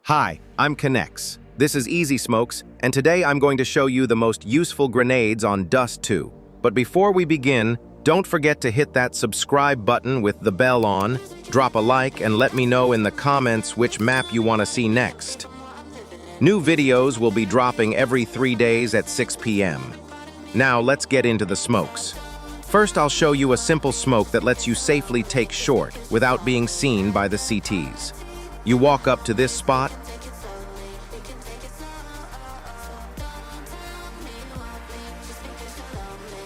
Hi, I'm Connex. This is EZSmokes, and today I'm going to show you the most useful grenades on Dust2. But before we begin, don't forget to hit that subscribe button with the bell on, drop a like, and let me know in the comments which map you want to see next. New videos will be dropping every 3 days at 6 p.m. Now let's get into the smokes. First, I'll show you a simple smoke that lets you safely take short without being seen by the CTs. You walk up to this spot,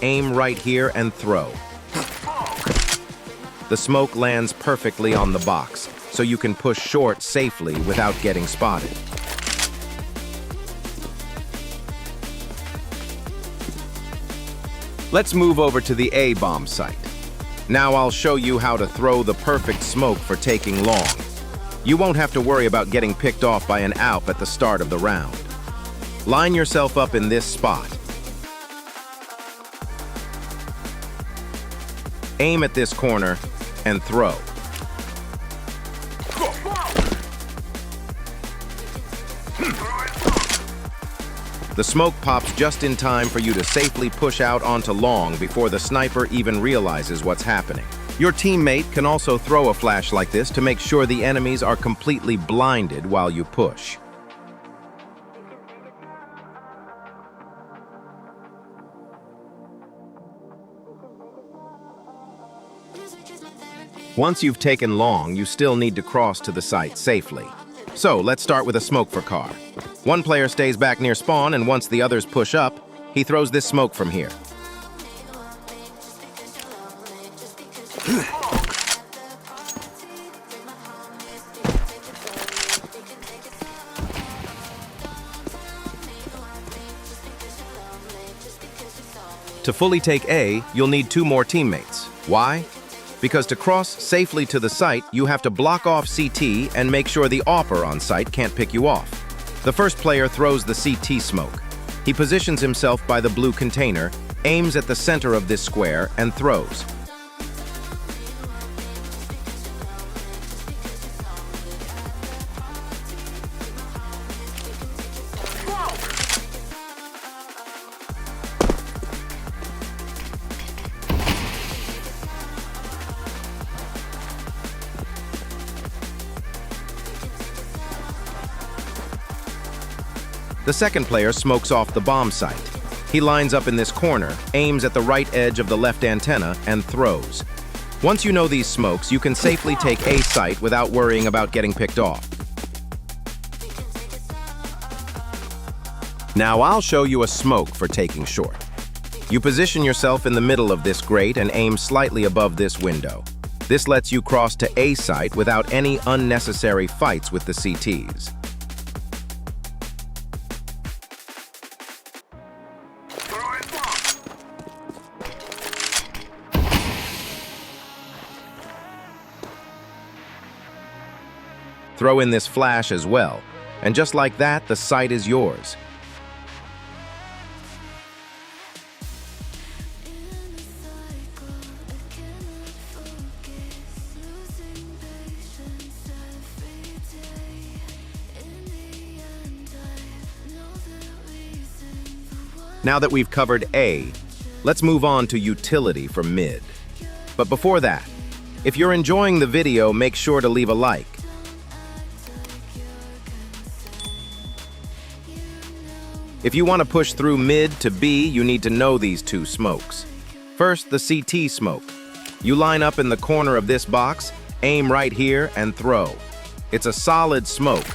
aim right here and throw. The smoke lands perfectly on the box, so you can push short safely without getting spotted. Let's move over to the A bomb site. Now I'll show you how to throw the perfect smoke for taking long. You won't have to worry about getting picked off by an AWP at the start of the round. Line yourself up in this spot. Aim at this corner and throw. The smoke pops just in time for you to safely push out onto long before the sniper even realizes what's happening. Your teammate can also throw a flash like this to make sure the enemies are completely blinded while you push. Once you've taken long, you still need to cross to the site safely. So let's start with a smoke for car. One player stays back near spawn, and once the others push up, he throws this smoke from here. To fully take A, you'll need 2 more teammates. Why? Because to cross safely to the site, you have to block off CT and make sure the AWPer on site can't pick you off. The first player throws the CT smoke. He positions himself by the blue container, aims at the center of this square, and throws. The second player smokes off the bomb site. He lines up in this corner, aims at the right edge of the left antenna, and throws. Once you know these smokes, you can safely take A site without worrying about getting picked off. Now I'll show you a smoke for taking short. You position yourself in the middle of this grate and aim slightly above this window. This lets you cross to A site without any unnecessary fights with the CTs. Throw in this flash as well, and just like that, the site is yours. Now that we've covered A, let's move on to utility for mid. But before that, if you're enjoying the video, make sure to leave a like. If you want to push through mid to B, you need to know these 2 smokes. First, the CT smoke. You line up in the corner of this box, aim right here, and throw. It's a solid smoke.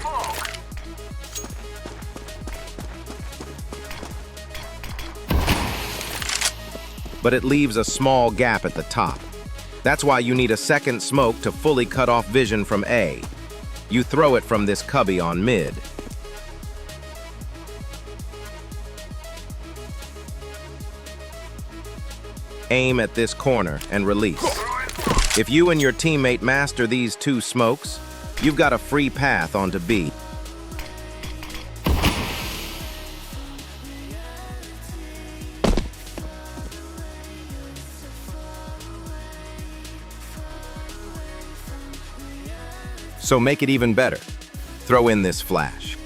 But it leaves a small gap at the top. That's why you need a second smoke to fully cut off vision from A. You throw it from this cubby on mid. Aim at this corner and release. If you and your teammate master these 2 smokes, you've got a free path onto B. So make it even better. throw in this flash.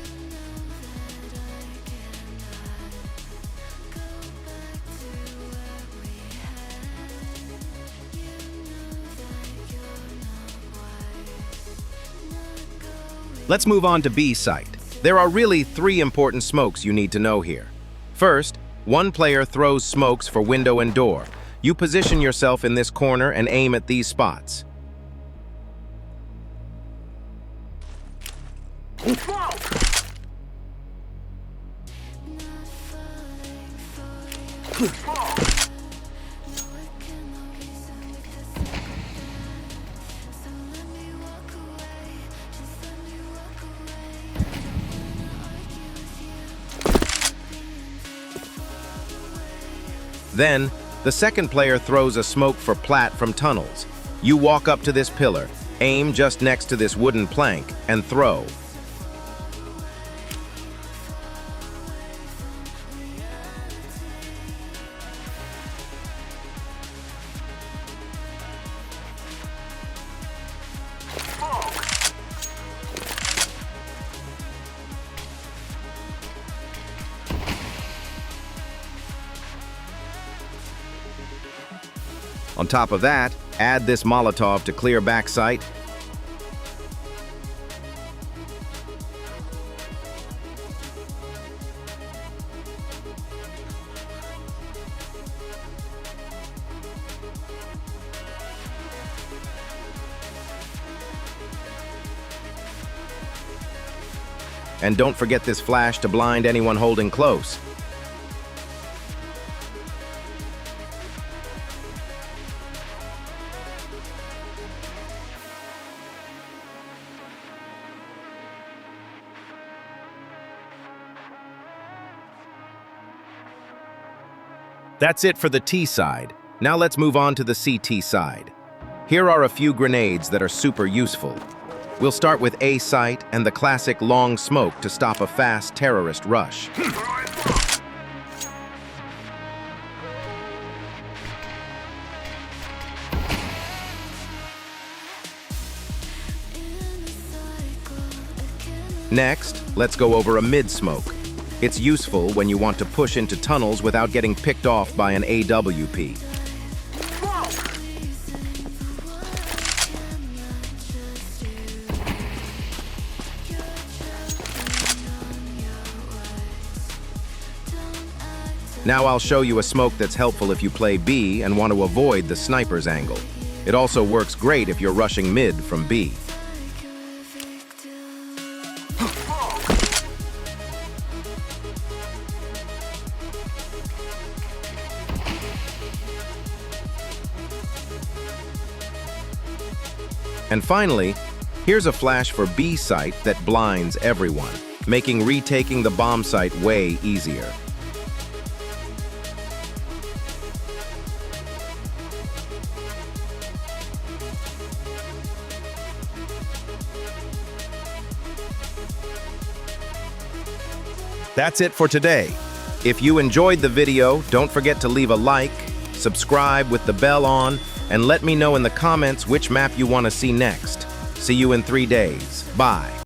Let's move on to B site. There are really 3 important smokes you need to know here. First, one player throws smokes for window and door. You position yourself in this corner and aim at these spots. Then, the second player throws a smoke for plat from tunnels. You walk up to this pillar, aim just next to this wooden plank, and throw. On top of that, add this Molotov to clear back sight. And don't forget this flash to blind anyone holding close. That's it for the T side. Now let's move on to the CT side. Here are a few grenades that are super useful. We'll start with A site and the classic long smoke to stop a fast terrorist rush. Next, let's go over a mid smoke. It's useful when you want to push into tunnels without getting picked off by an AWP. Now I'll show you a smoke that's helpful if you play B and want to avoid the sniper's angle. It also works great if you're rushing mid from B. And finally, here's a flash for B site that blinds everyone, making retaking the bomb site way easier. That's it for today. If you enjoyed the video, don't forget to leave a like, subscribe with the bell on, and let me know in the comments which map you want to see next. See you in 3 days. Bye.